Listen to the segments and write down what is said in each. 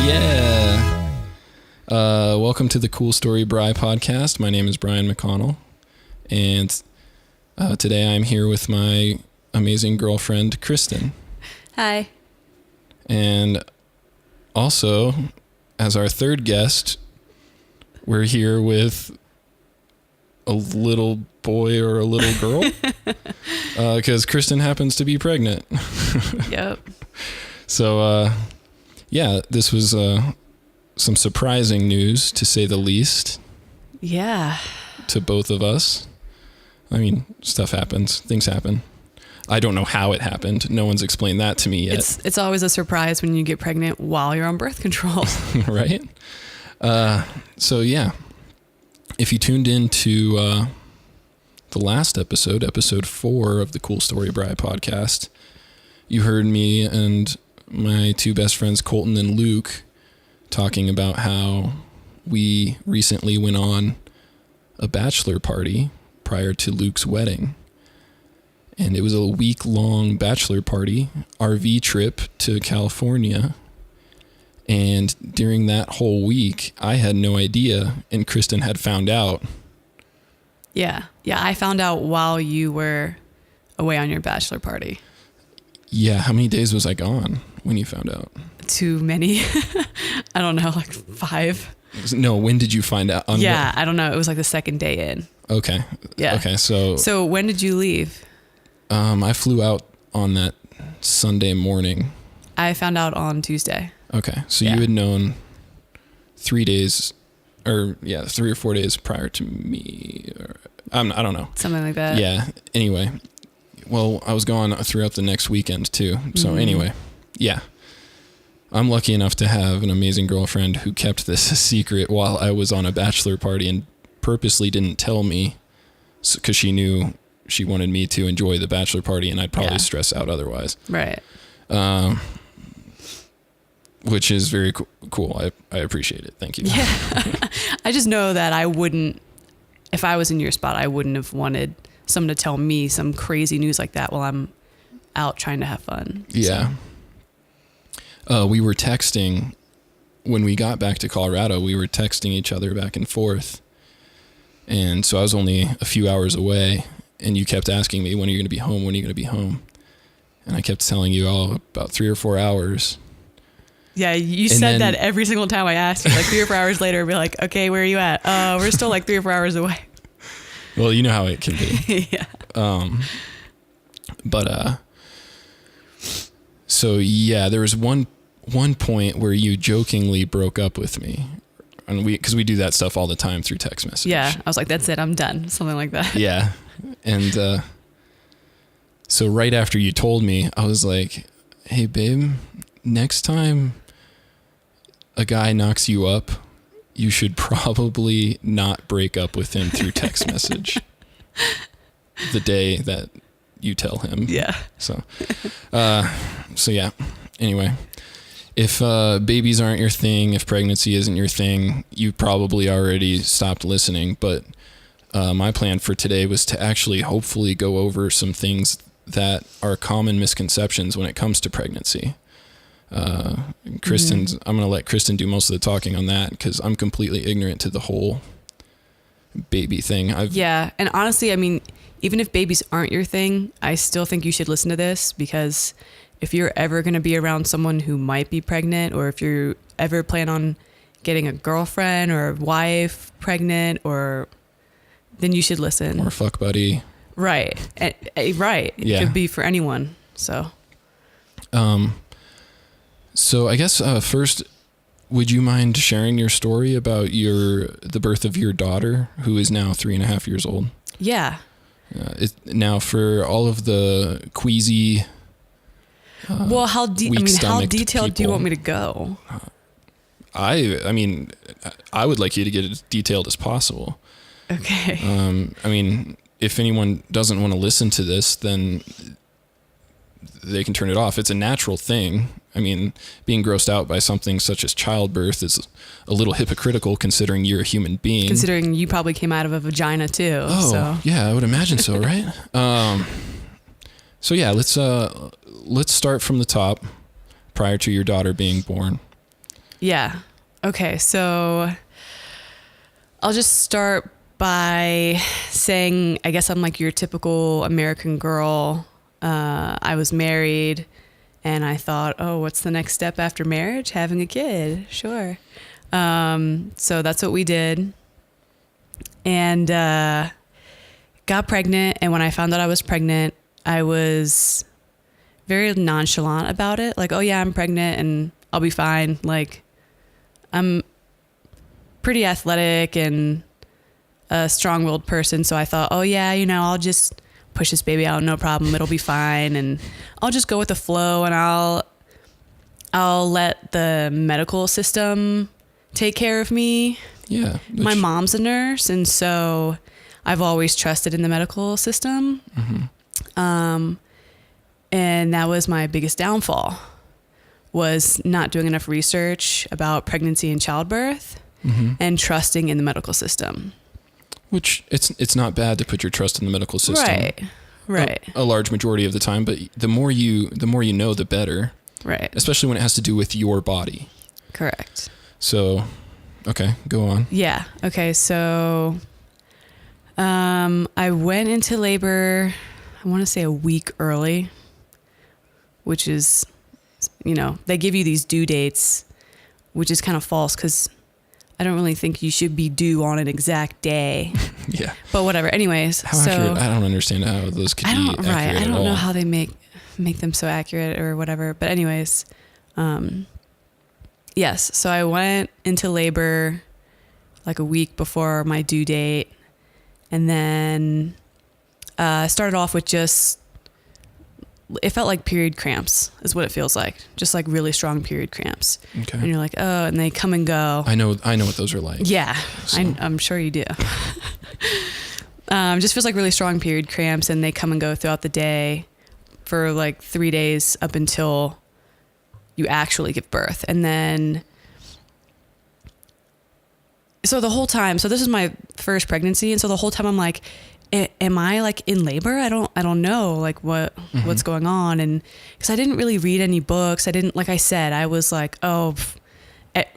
Yeah. Welcome to the Cool Story Bry Podcast. My name is Bryan McConnell, and today I'm here with my amazing girlfriend, Kristen. Hi. And also, as our third guest, we're here with a little boy or a little girl, because Kristen happens to be pregnant. Yep. So, yeah, this was some surprising news, to say the least. Yeah. To both of us. I mean, stuff happens. Things happen. I don't know how it happened. No one's explained that to me yet. It's always a surprise when you get pregnant while you're on birth control. Right? So, yeah. If you tuned into the last episode, episode 4 of the Cool Story Bry Podcast, you heard me and my two best friends, Colton and Luke, talking about how we recently went on a bachelor party prior to Luke's wedding. And it was a week-long bachelor party, RV trip to California. And during that whole week, I had no idea, and Kristen had found out. Yeah. Yeah, I found out while you were away on your bachelor party. Yeah, how many days was I gone when you found out? Too many. I don't know, like 5. No, when did you find out? I don't know. It was like the second day in. Okay. Yeah. Okay, so when did you leave? I flew out on that Sunday morning. I found out on Tuesday. Okay, so you had known 3 days, 3 or 4 days prior to me. I don't know. Something like that. Yeah. Anyway, well, I was gone throughout the next weekend too. So anyway, yeah. I'm lucky enough to have an amazing girlfriend who kept this a secret while I was on a bachelor party and purposely didn't tell me because she knew she wanted me to enjoy the bachelor party and I'd probably stress out otherwise. Right. Which is very cool. I appreciate it. Thank you. Yeah. I just know that I wouldn't, if I was in your spot, I wouldn't have wanted someone to tell me some crazy news like that while I'm out trying to have fun. Yeah. So. We were texting when we got back to Colorado. We were texting each other back and forth. And so I was only a few hours away and you kept asking me, when are you going to be home? When are you going to be home? And I kept telling you about 3 or 4 hours. Yeah, you said that every single time I asked you, like 3 or 4 hours later, I'd be like, okay, where are you at? We're still like 3 or 4 hours away. Well, you know how it can be. Yeah. So yeah, there was one point where you jokingly broke up with me, and because we do that stuff all the time through text message. Yeah, I was like, that's it, I'm done, something like that. Yeah, and so right after you told me, I was like, hey babe, next time a guy knocks you up, you should probably not break up with him through text message the day that you tell him. Yeah. So yeah. Anyway, if babies aren't your thing, if pregnancy isn't your thing, you probably already stopped listening. But my plan for today was to actually hopefully go over some things that are common misconceptions when it comes to pregnancy. I'm going to let Kristen do most of the talking on that because I'm completely ignorant to the whole baby thing. And honestly, I mean, even if babies aren't your thing, I still think you should listen to this because if you're ever going to be around someone who might be pregnant, or if you ever plan on getting a girlfriend or a wife pregnant, then you should listen. Or fuck buddy. Right. Right. It could be for anyone. So I guess first, would you mind sharing your story about the birth of your daughter, who is now 3.5 years old? Yeah. Now, for all of the queasy, how detailed people, do you want me to go? I mean, I would like you to get as detailed as possible. Okay. I mean, if anyone doesn't want to listen to this, then they can turn it off. It's a natural thing. I mean, being grossed out by something such as childbirth is a little hypocritical considering you're a human being. Considering you probably came out of a vagina too. Oh, so. Yeah, I would imagine so, right? So yeah, let's start from the top prior to your daughter being born. Yeah. Okay. So I'll just start by saying, I guess I'm like your typical American girl. I was married and I thought, oh, what's the next step after marriage? Having a kid. Sure. So that's what we did. And, got pregnant. And when I found out I was pregnant, I was very nonchalant about it. Like, oh yeah, I'm pregnant and I'll be fine. Like, I'm pretty athletic and a strong-willed person. So I thought, oh yeah, I'll just push this baby out. No problem. It'll be fine. And I'll just go with the flow and I'll let the medical system take care of me. Yeah. My mom's a nurse. And so I've always trusted in the medical system. Mm-hmm. And that was my biggest downfall, was not doing enough research about pregnancy and childbirth, mm-hmm. and trusting in the medical system. Which it's not bad to put your trust in the medical system. Right. A large majority of the time, but the more you know, the better. Right. Especially when it has to do with your body. Correct. So, okay, go on. Yeah. Okay. So, I went into labor, I want to say a week early, which is, they give you these due dates, which is kind of false because I don't really think you should be due on an exact day. Yeah. But whatever. Anyways. How accurate? I don't understand how those could be accurate I at don't all. know how they make them so accurate or whatever. But anyways, yes. So I went into labor like a week before my due date. And then started off with it felt like period cramps is what it feels like. Just like really strong period cramps. Okay. And you're like, oh, and they come and go. I know what those are like. Yeah, So. I'm sure you do. Just feels like really strong period cramps, and they come and go throughout the day for like 3 days up until you actually give birth. And then, so the whole time, so this is my first pregnancy. And so the whole time I'm like, am I like in labor? I don't know like what's going on. And cause I didn't really read any books. Like I said, I was like, oh,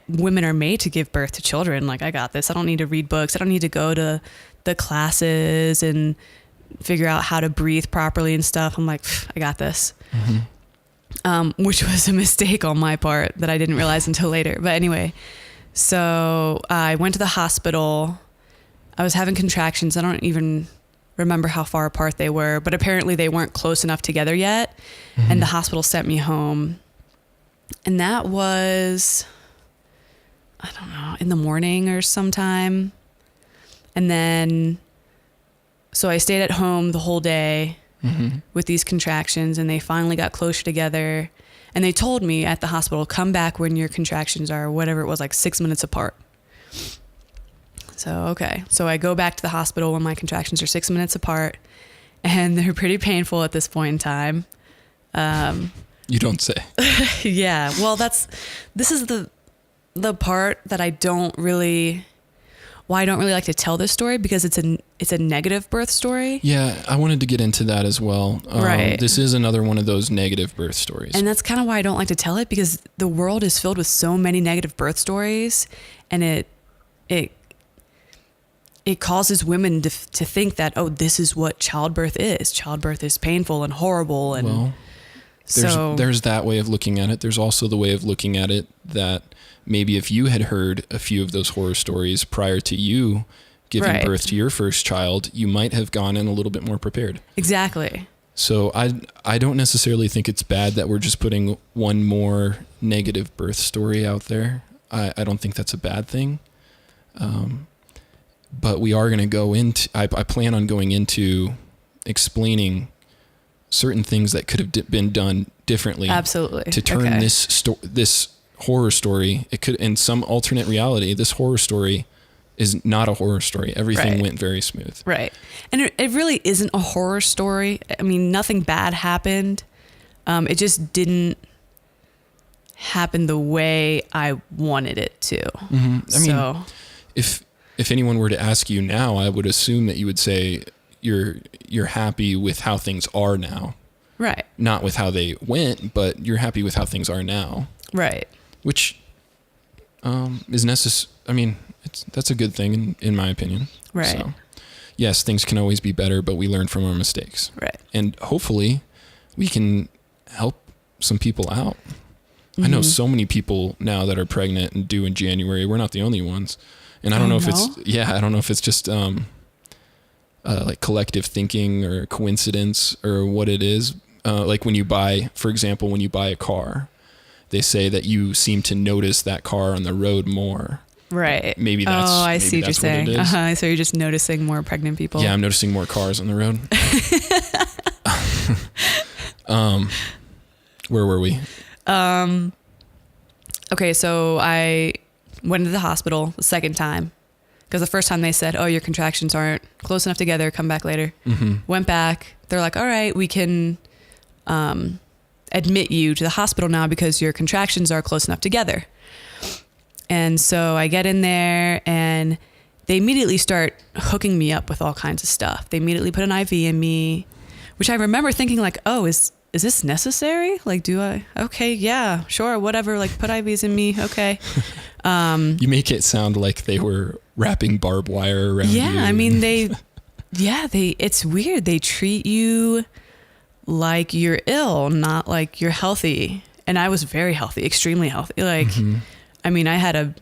women are made to give birth to children. Like I got this. I don't need to read books. I don't need to go to the classes and figure out how to breathe properly and stuff. I'm like, I got this. Mm-hmm. Which was a mistake on my part that I didn't realize until later. But anyway, so I went to the hospital. I was having contractions. I don't even remember how far apart they were, but apparently they weren't close enough together yet. Mm-hmm. And the hospital sent me home. And that was, I don't know, in the morning or sometime. And then, so I stayed at home the whole day, mm-hmm. with these contractions, and they finally got closer together. And they told me at the hospital, come back when your contractions are whatever it was, like 6 minutes apart. So, okay. So I go back to the hospital when my contractions are 6 minutes apart, and they're pretty painful at this point in time. You don't say. Yeah. Well, this is the part that I don't really like to tell this story, because it's a negative birth story. Yeah. I wanted to get into that as well. Right. This is another one of those negative birth stories. And that's kind of why I don't like to tell it, because the world is filled with so many negative birth stories, and it causes women to think that, oh, this is what childbirth is. Childbirth is painful and horrible. And well, there's that way of looking at it. There's also the way of looking at it that maybe if you had heard a few of those horror stories prior to you giving right. birth to your first child, you might have gone in a little bit more prepared. Exactly. So I don't necessarily think it's bad that we're just putting one more negative birth story out there. I don't think that's a bad thing. But we are going to go into, I plan on going into explaining certain things that could have been done differently. Absolutely. To turn this horror story, it could, in some alternate reality, this horror story is not a horror story. Everything right. went very smooth. Right. And it really isn't a horror story. I mean, nothing bad happened. It just didn't happen the way I wanted it to. Mm-hmm. I mean, if anyone were to ask you now, I would assume that you would say you're happy with how things are now. Right. Not with how they went, but you're happy with how things are now. Right. Which is necessary. I mean, that's a good thing in my opinion. Right. So, yes, things can always be better, but we learn from our mistakes. Right. And hopefully we can help some people out. I know so many people now that are pregnant and due in January. We're not the only ones. And I don't know if it's just like collective thinking or coincidence or what it is. Like when you buy a car, they say that you seem to notice that car on the road more. Right. Maybe that's I see what you're saying. What it is. So you're just noticing more pregnant people. Yeah, I'm noticing more cars on the road. Where were we? Okay, so I went to the hospital the second time because the first time they said, "Oh, your contractions aren't close enough together. Come back later." Went back. They're like, "All right, we can admit you to the hospital now because your contractions are close enough together." And so I get in there and they immediately start hooking me up with all kinds of stuff. They immediately put an IV in me, which I remember thinking like, "Oh, is this necessary? Like, okay, yeah, sure, whatever. Like, put IVs in me. Okay." You make it sound like they were wrapping barbed wire around you. Yeah, I mean, it's weird. They treat you like you're ill, not like you're healthy. And I was very healthy, extremely healthy. Like, I mean, I had a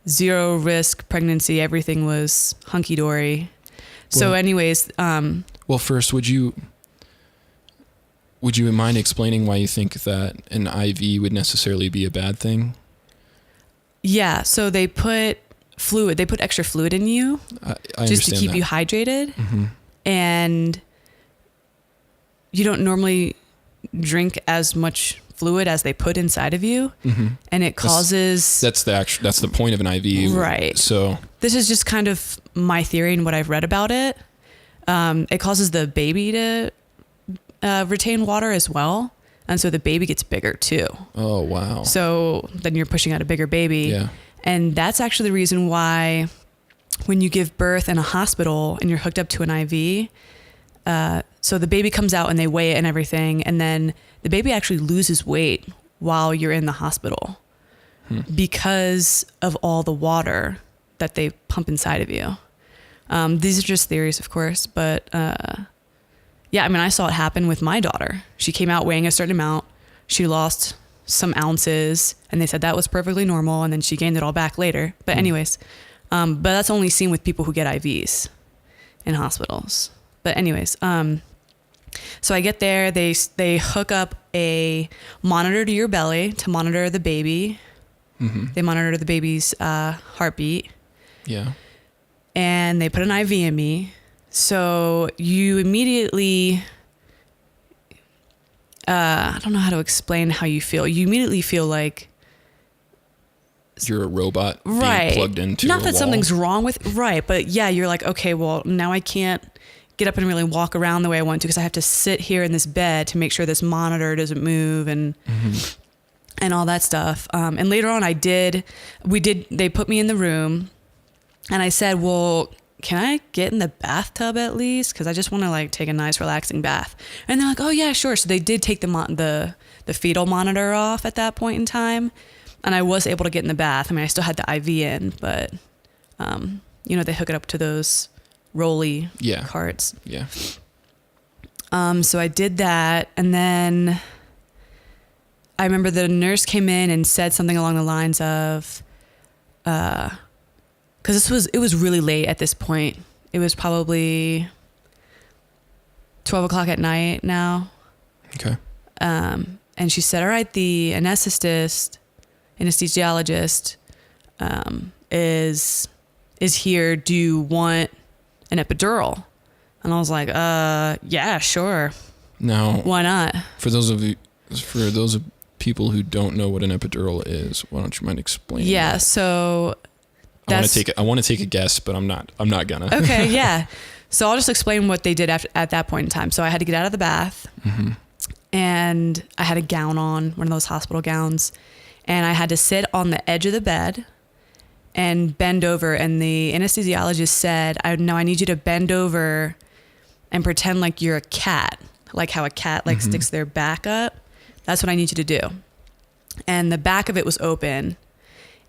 0 risk pregnancy. Everything was hunky dory. So anyways, well, first, would you mind explaining why you think that an IV would necessarily be a bad thing? Yeah. So they put extra fluid in you I just to keep that. you hydrated. And you don't normally drink as much fluid as they put inside of you. And it causes... That's the point of an IV. Right. So this is just kind of my theory and what I've read about it. It causes the baby to retain water as well. And so the baby gets bigger too. Oh, wow. So then you're pushing out a bigger baby. Yeah. And that's actually the reason why when you give birth in a hospital and you're hooked up to an IV, so the baby comes out and they weigh it and everything. And then the baby actually loses weight while you're in the hospital because of all the water that they pump inside of you. These are just theories, of course, but yeah, I mean, I saw it happen with my daughter. She came out weighing a certain amount. She lost some ounces and they said that was perfectly normal. And then she gained it all back later. But anyways, but that's only seen with people who get IVs in hospitals. But anyways, so I get there, they hook up a monitor to your belly to monitor the baby. They monitor the baby's heartbeat. Yeah. And they put an IV in me. So you immediately, I don't know how to explain how you feel. You immediately feel like you're a robot being plugged into Not a that wall. Something's wrong with, but yeah, you're like, okay, well, now I can't get up and really walk around the way I want to because I have to sit here in this bed to make sure this monitor doesn't move and all that stuff. And later on they put me in the room and I said, well, can I get in the bathtub at least? Because I just want to like take a nice relaxing bath. And they're like, oh yeah, sure. So they did take the fetal monitor off at that point in time. And I was able to get in the bath. I mean, I still had the IV in, but, they hook it up to those rolly carts. Yeah. So I did that. And then I remember the nurse came in and said something along the lines of, because it was really late at this point. It was probably 12 o'clock at night now. Okay. And she said, all right, the anesthesiologist is here. Do you want an epidural? And I was like, yeah, sure. Now, why not? For those of people who don't know what an epidural is, why don't you mind explaining? Yeah. That? So I want to take a guess, but I'm not gonna. Okay. Yeah. So I'll just explain what they did at that point in time. So I had to get out of the bath and I had a gown on, one of those hospital gowns, and I had to sit on the edge of the bed and bend over. And the anesthesiologist said, I need you to bend over and pretend like you're a cat, like how a cat sticks their back up. That's what I need you to do. And the back of it was open.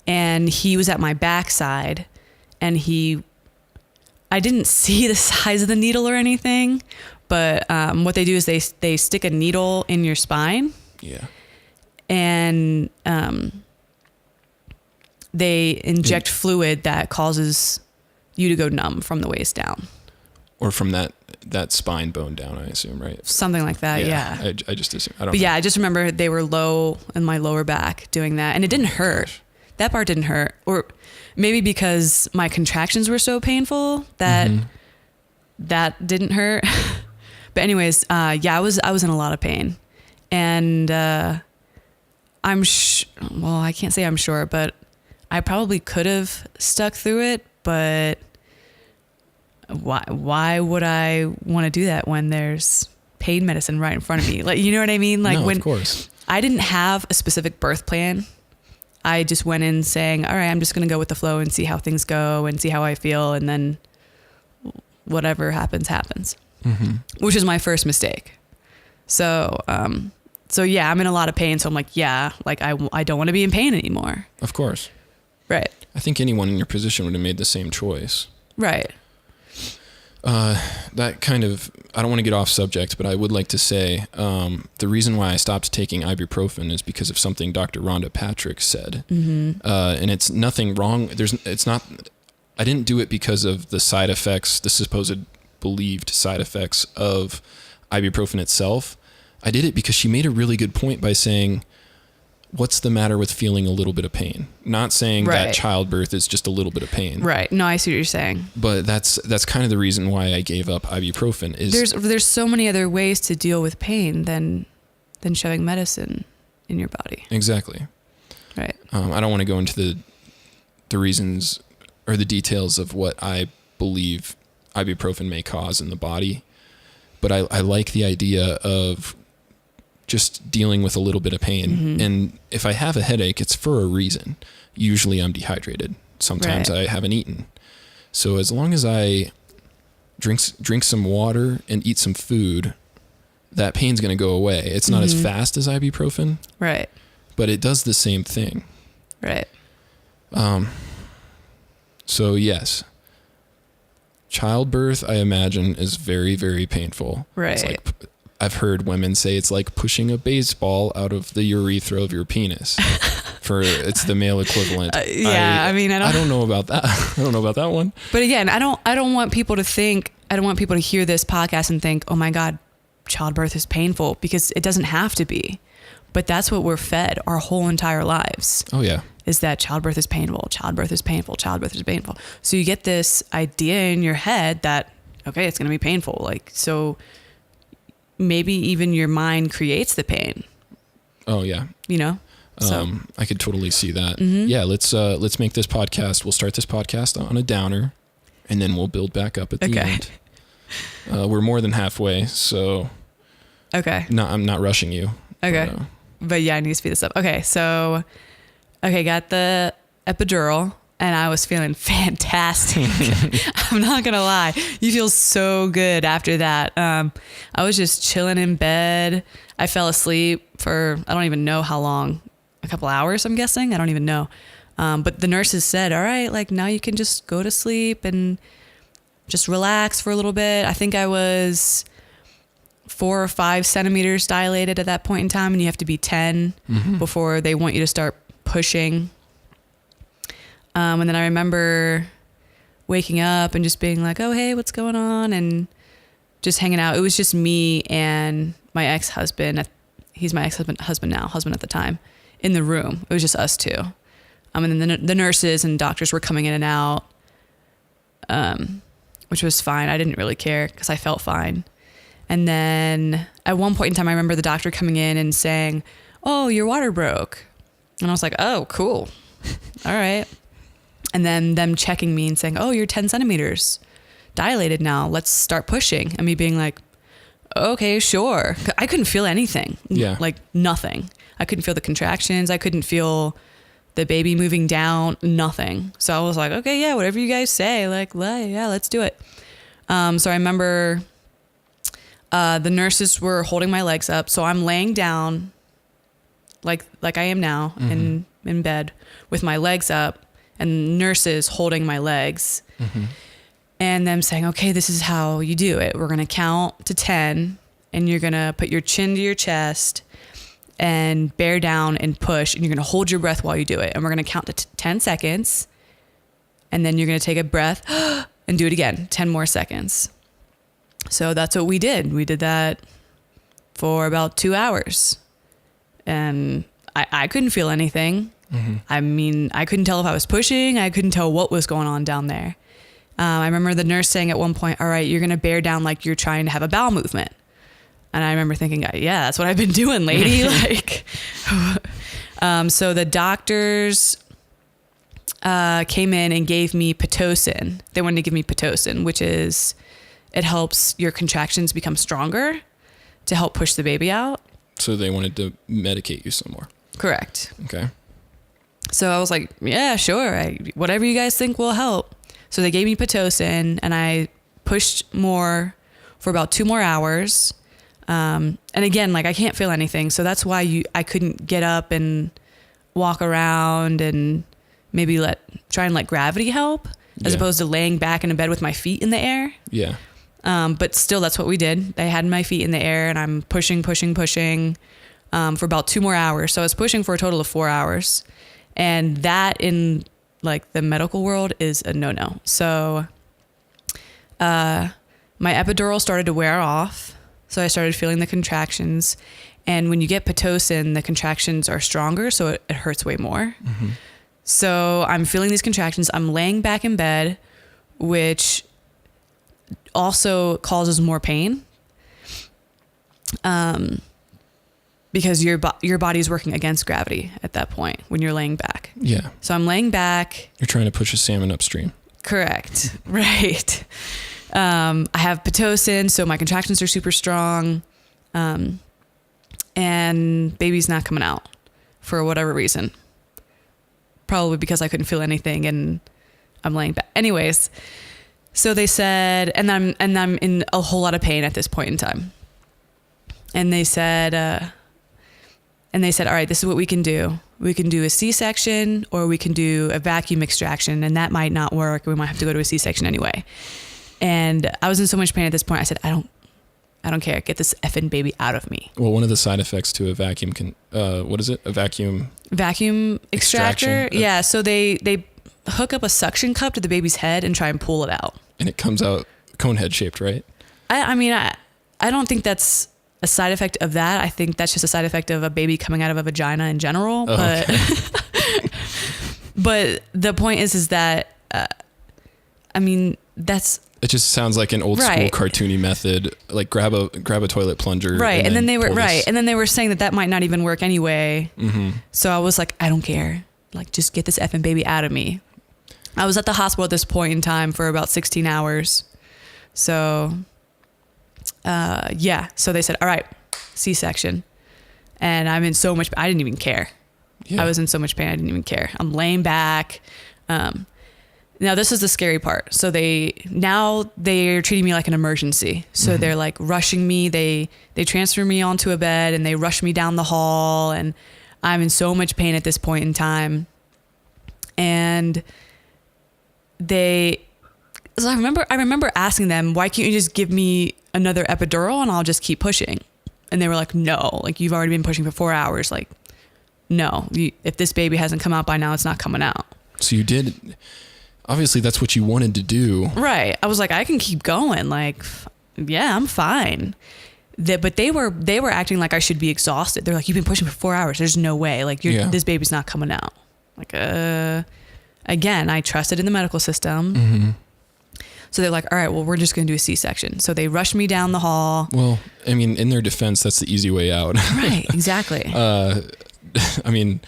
and he was at my backside, and I didn't see the size of the needle or anything, but what they do is they stick a needle in your spine. Yeah. And they inject fluid that causes you to go numb from the waist down. Or from that spine bone down, I assume, right? Something like that, yeah. I just assume. I don't know. Yeah, I just remember they were low in my lower back doing that, and it didn't hurt. Gosh. That part didn't hurt. Or maybe because my contractions were so painful that that didn't hurt. But anyways, I was in a lot of pain. And I can't say I'm sure, but I probably could have stuck through it, but why would I want to do that when there's pain medicine right in front of me? Like, you know what I mean? Like, no, when of course. I didn't have a specific birth plan. I just went in saying, all right, I'm just going to go with the flow and see how things go and see how I feel. And then whatever happens, happens, which is my first mistake. So yeah, I'm in a lot of pain. So I'm like, yeah, like I don't want to be in pain anymore. Of course. Right. I think anyone in your position would have made the same choice. Right. That kind of, I don't want to get off subject, but I would like to say, the reason why I stopped taking ibuprofen is because of something Dr. Rhonda Patrick said. And it's nothing wrong. I didn't do it because of the side effects, the supposed believed side effects of ibuprofen itself. I did it because she made a really good point by saying, what's the matter with feeling a little bit of pain? Not saying that childbirth is just a little bit of pain. Right. No, I see what you're saying. But that's kind of the reason why I gave up ibuprofen. Is there's so many other ways to deal with pain than shoving medicine in your body. Exactly. Right. I don't want to go into the reasons or the details of what I believe ibuprofen may cause in the body, but I like the idea of just dealing with a little bit of pain. And if I have a headache, it's for a reason. Usually I'm dehydrated. Sometimes I haven't eaten. So as long as I drink some water and eat some food, that pain's going to go away. It's not as fast as ibuprofen. Right. But it does the same thing. Right. So yes, childbirth, I imagine, is very, very painful. Right. It's like, I've heard women say it's like pushing a baseball out of the urethra of your penis. It's the male equivalent. I don't know about that. I don't know about that one. But again, I don't want people to hear this podcast and think, oh my God, childbirth is painful, because it doesn't have to be. But that's what we're fed our whole entire lives. Oh yeah. Is that childbirth is painful, childbirth is painful, childbirth is painful. So you get this idea in your head that, okay, it's going to be painful. Like, so maybe even your mind creates the pain. Oh yeah. You know? So. I could totally see that. Yeah. Let's make this podcast. We'll start this podcast on a downer, and then we'll build back up at the end. We're more than halfway. So okay. No, I'm not rushing you. Okay. But yeah, I need to speed this up. Okay. So, got the epidural, and I was feeling fantastic. I'm not going to lie. You feel so good after that. I was just chilling in bed. I fell asleep for, I don't even know how long, a couple hours, I'm guessing. I don't even know. But the nurses said, all right, like now you can just go to sleep and just relax for a little bit. I think I was 4 or 5 centimeters dilated at that point in time, and you have to be 10 before they want you to start pushing. And then I remember waking up and just being like, oh, hey, what's going on? And just hanging out. It was just me and my ex-husband. He's my husband now, husband at the time, in the room. It was just us two. And then the nurses and doctors were coming in and out, which was fine. I didn't really care because I felt fine. And then at one point in time, I remember the doctor coming in and saying, oh, your water broke. And I was like, oh, cool. All right. And then them checking me and saying, oh, you're 10 centimeters dilated now. Let's start pushing. And me being like, okay, sure. I couldn't feel anything. Yeah. Like nothing. I couldn't feel the contractions. I couldn't feel the baby moving down, nothing. So I was like, okay, yeah, whatever you guys say, like, yeah, let's do it. So I remember the nurses were holding my legs up. So I'm laying down like I am now in bed with my legs up and nurses holding my legs and them saying, okay, this is how you do it. We're going to count to 10 and you're going to put your chin to your chest and bear down and push, and you're going to hold your breath while you do it. And we're going to count to 10 seconds. And then you're going to take a breath and do it again, 10 more seconds. So that's what we did. We did that for about 2 hours. And I couldn't feel anything. I mean, I couldn't tell if I was pushing. I couldn't tell what was going on down there. I remember the nurse saying at one point, all right, you're going to bear down like you're trying to have a bowel movement. And I remember thinking, yeah, that's what I've been doing, lady. So the doctors came in and gave me Pitocin. They wanted to give me Pitocin, which is, it helps your contractions become stronger to help push the baby out. So they wanted to medicate you some more. Correct. Okay. So I was like, yeah, sure. Whatever you guys think will help. So they gave me Pitocin and I pushed more for about 2 more hours. And again, like I can't feel anything. So that's why I couldn't get up and walk around and maybe try and let gravity help as opposed to laying back in a bed with my feet in the air. Yeah. But still that's what we did. I had my feet in the air and I'm pushing, for about 2 more hours. So I was pushing for a total of 4 hours, and that in like the medical world is a no-no. So, my epidural started to wear off. So I started feeling the contractions, and when you get Pitocin, the contractions are stronger. So it hurts way more. So I'm feeling these contractions. I'm laying back in bed, which also causes more pain. Because your body's working against gravity at that point when you're laying back. Yeah. So I'm laying back. You're trying to push a salmon upstream. Correct. Right. I have Pitocin, so my contractions are super strong. And baby's not coming out for whatever reason. Probably because I couldn't feel anything and I'm laying back. Anyways, so they said, and I'm in a whole lot of pain at this point in time. And they said, all right, this is what we can do. We can do a C-section or we can do a vacuum extraction, and that might not work. We might have to go to a C-section anyway. And I was in so much pain at this point. I said, I don't care. Get this effing baby out of me. Well, one of the side effects to a vacuum what is it? A vacuum extractor? Yeah. So they hook up a suction cup to the baby's head and try and pull it out. And it comes out cone head shaped, right? I mean, I don't think that's a side effect of that. I think that's just a side effect of a baby coming out of a vagina in general. Oh, but, okay. But the point is that, I mean, it just sounds like an old school cartoony method, like grab a toilet plunger. Right. And then they were saying that might not even work anyway. So I was like, I don't care. Like, just get this effing baby out of me. I was at the hospital at this point in time for about 16 hours. So, so they said, all right, C-section. And I'm in so much, I didn't even care. Yeah. I was in so much pain. I didn't even care. I'm laying back. Now this is the scary part. So they're treating me like an emergency. So they're like rushing me. They transfer me onto a bed and they rush me down the hall, and I'm in so much pain at this point in time. And I remember asking them, why can't you just give me another epidural and I'll just keep pushing? And they were like, no, like you've already been pushing for 4 hours. Like, no, if this baby hasn't come out by now, it's not coming out. So you did, obviously that's what you wanted to do. Right. I was like, I can keep going. Like, yeah, I'm fine. But they were acting like I should be exhausted. They're like, you've been pushing for 4 hours. There's no way. Like this baby's not coming out. Like, again, I trusted in the medical system. So they're like, all right, well, we're just going to do a C-section. So they rushed me down the hall. Well, I mean, in their defense, that's the easy way out. Right, exactly. I mean,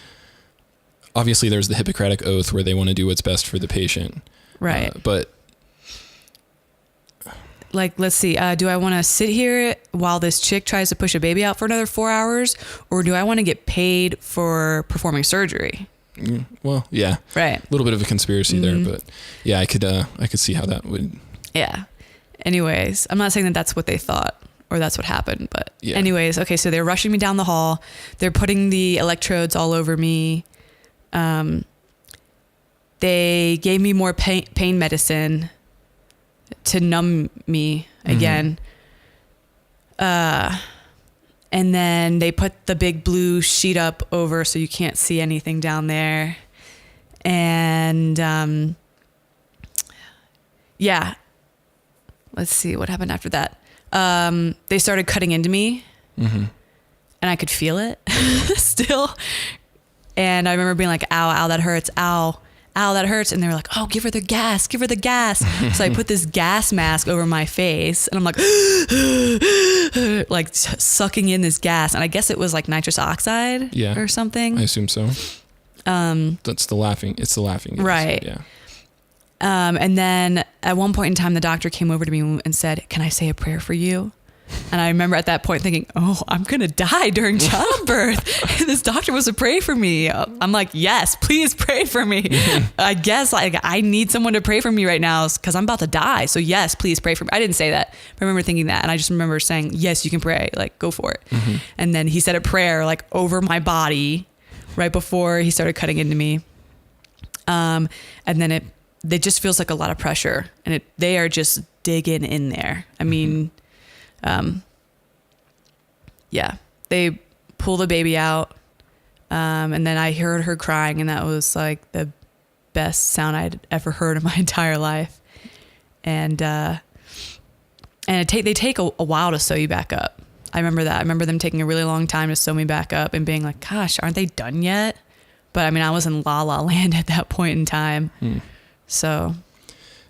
obviously there's the Hippocratic Oath where they want to do what's best for the patient. Right. But like, let's see, do I want to sit here while this chick tries to push a baby out for another 4 hours? Or do I want to get paid for performing surgery? Well, yeah. Right. A little bit of a conspiracy there, but yeah, I could see how that would. Yeah. Anyways, I'm not saying that that's what they thought or that's what happened. But Yeah. anyways, okay, so they're rushing me down the hall. They're putting the electrodes all over me. They gave me more pain medicine to numb me again. And then they put the big blue sheet up over so you can't see anything down there. And yeah, let's see what happened after that. They started cutting into me, and I could feel it still. And I remember being like, ow, ow, that hurts. Ow, ow, that hurts. And they were like, oh, give her the gas, give her the gas. So I put this gas mask over my face, and I'm like, like sucking in this gas. And I guess it was like nitrous oxide or something. I assume so. That's the laughing. It's the laughing gas. Right. Yeah. And then at one point in time, the doctor came over to me and said, can I say a prayer for you? And I remember at that point thinking, oh, I'm going to die during childbirth. And this doctor was to pray for me. I'm like, yes, please pray for me. I guess like I need someone to pray for me right now because I'm about to die. So yes, please pray for me. I didn't say that. I remember thinking that. And I just remember saying, yes, you can pray. Like, go for it. And then he said a prayer like over my body right before he started cutting into me. And then it just feels like a lot of pressure, and they are just digging in there. I mean, yeah, they pull the baby out. And then I heard her crying, and that was like the best sound I'd ever heard in my entire life. And they take a while to sew you back up. I remember that. I remember them taking a really long time to sew me back up and being like, gosh, aren't they done yet? But I mean, I was in la la land at that point in time. So.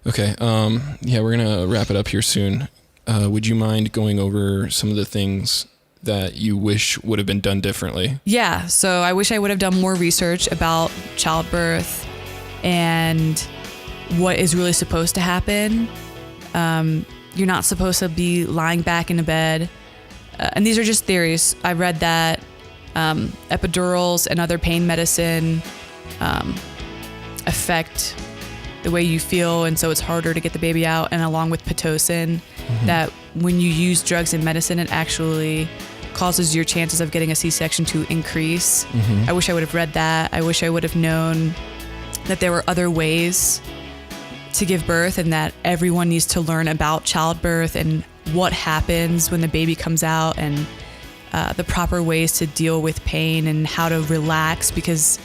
Okay. Yeah, we're going to wrap it up here soon. Would you mind going over some of the things that you wish would have been done differently? Yeah. So I wish I would have done more research about childbirth and what is really supposed to happen. You're not supposed to be lying back in a bed. And these are just theories. I read that epidurals and other pain medicine affect the way you feel, and so it's harder to get the baby out. And along with Pitocin, that when you use drugs and medicine, it actually causes your chances of getting a C-section to increase. I wish I would have read that. I wish I would have known that there were other ways to give birth, and that everyone needs to learn about childbirth and what happens when the baby comes out, and the proper ways to deal with pain and how to relax, because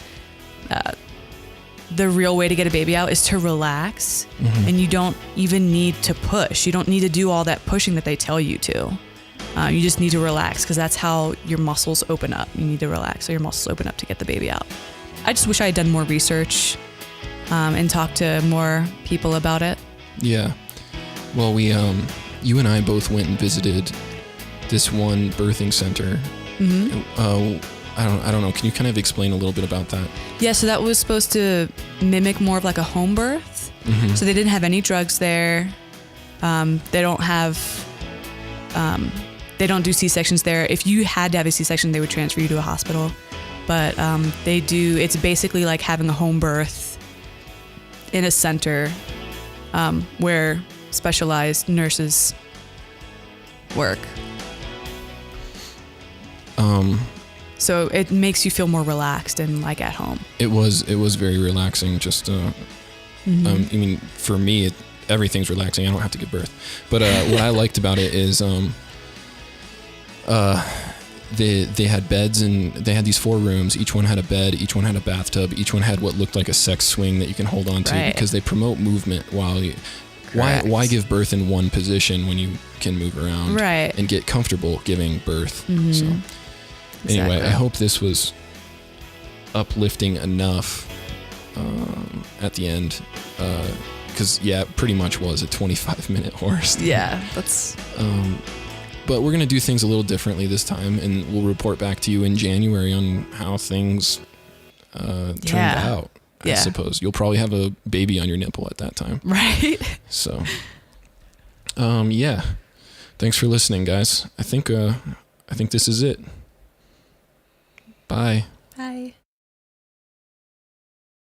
the real way to get a baby out is to relax, and you don't even need to push. You don't need to do all that pushing that they tell you to. You just need to relax, because that's how your muscles open up. You need to relax so your muscles open up to get the baby out. I just wish I had done more research and talked to more people about it. Yeah. Well, we, you and I both went and visited this one birthing center. I don't know. Can you kind of explain a little bit about that? Yeah, so that was supposed to mimic more of like a home birth. So they didn't have any drugs there. They don't do C-sections there. If you had to have a C-section, they would transfer you to a hospital. But they do, it's basically like having a home birth in a center where specialized nurses work. So it makes you feel more relaxed and like at home. It was very relaxing. Just, I mean, for me, everything's relaxing. I don't have to give birth. But what I liked about it is they had beds, and they had these 4 rooms. Each one had a bed. Each one had a bathtub. Each one had what looked like a sex swing that you can hold on to, because they promote movement while you. Why give birth in one position when you can move around and get comfortable giving birth? So. Anyway, I hope this was uplifting enough at the end, because it pretty much was a 25-minute horse. Yeah, that's. But we're gonna do things a little differently this time, and we'll report back to you in January on how things turned out. I suppose you'll probably have a baby on your nipple at that time. Right. So, yeah. Thanks for listening, guys. I think this is it. Bye. Bye.